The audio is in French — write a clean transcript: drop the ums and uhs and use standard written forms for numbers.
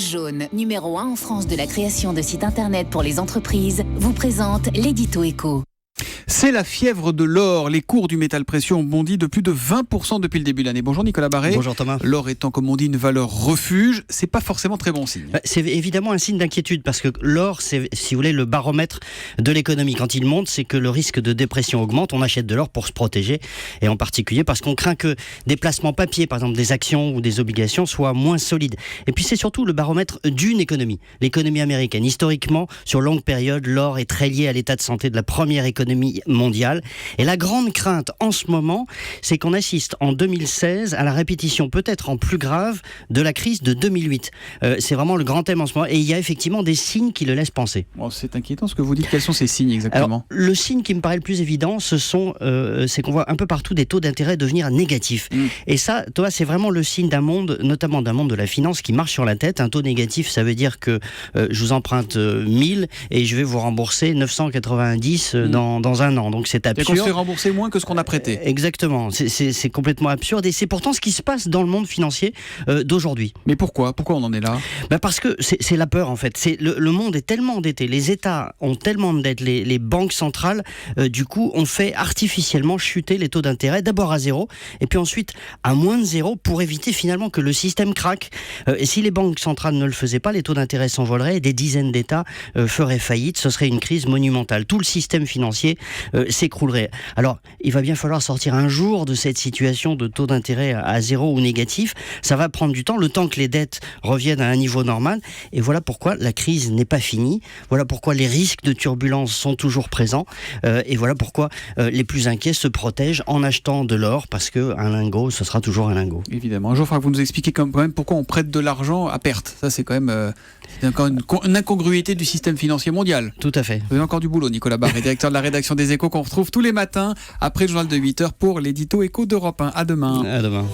Page Jaune, numéro 1 en France de la création de sites internet pour les entreprises, vous présente l'édito éco. C'est la fièvre de l'or. Les cours du métal précieux ont bondi de plus de 20% depuis le début de l'année. Bonjour Nicolas Barré. Bonjour Thomas. L'or étant, comme on dit, une valeur refuge, c'est pas forcément très bon signe. C'est évidemment un signe d'inquiétude parce que l'or, c'est, si vous voulez, le baromètre de l'économie. Quand il monte, c'est que le risque de dépression augmente. On achète de l'or pour se protéger et en particulier parce qu'on craint que des placements papier, par exemple des actions ou des obligations, soient moins solides. Et puis c'est surtout le baromètre d'une économie, l'économie américaine. Historiquement, sur longue période, l'or est très lié à l'état de santé de la première économie mondiale. Et la grande crainte en ce moment, c'est qu'on assiste en 2016 à la répétition peut-être en plus grave de la crise de 2008. C'est vraiment le grand thème en ce moment. Et il y a effectivement des signes qui le laissent penser. Oh, c'est inquiétant ce que vous dites. Quels sont ces signes exactement? Alors, le signe qui me paraît le plus évident, c'est qu'on voit un peu partout des taux d'intérêt devenir négatifs. Et ça, Thomas, c'est vraiment le signe d'un monde, notamment d'un monde de la finance qui marche sur la tête. Un taux négatif, ça veut dire que je vous emprunte 1000 et je vais vous rembourser 990 dans un an. Donc c'est absurde. Et qu'on se fait rembourser moins que ce qu'on a prêté. Exactement. C'est complètement absurde et c'est pourtant ce qui se passe dans le monde financier d'aujourd'hui. Mais pourquoi on en est là? Parce que c'est la peur en fait. Le monde est tellement endetté, les États ont tellement de dettes, les banques centrales du coup ont fait artificiellement chuter les taux d'intérêt, d'abord à zéro et puis ensuite à moins de zéro pour éviter finalement que le système craque. Et si les banques centrales ne le faisaient pas, les taux d'intérêt s'envoleraient et des dizaines d'États feraient faillite. Ce serait une crise monumentale. Tout le système financier s'écroulerait. Alors, il va bien falloir sortir un jour de cette situation de taux d'intérêt à zéro ou négatif. Ça va prendre du temps, le temps que les dettes reviennent à un niveau normal. Et voilà pourquoi la crise n'est pas finie. Voilà pourquoi les risques de turbulence sont toujours présents. Et voilà pourquoi les plus inquiets se protègent en achetant de l'or, parce qu'un lingot, ce sera toujours un lingot. Évidemment. Un jour, il faudra que vous nous expliquiez quand même pourquoi on prête de l'argent à perte. Ça, c'est quand même c'est encore une incongruité du système financier mondial. Tout à fait. Vous avez encore du boulot, Nicolas Barré, directeur de la rédaction des Échos, qu'on retrouve tous les matins après le journal de 8h pour l'édito Écho d'Europe 1. À demain. À demain.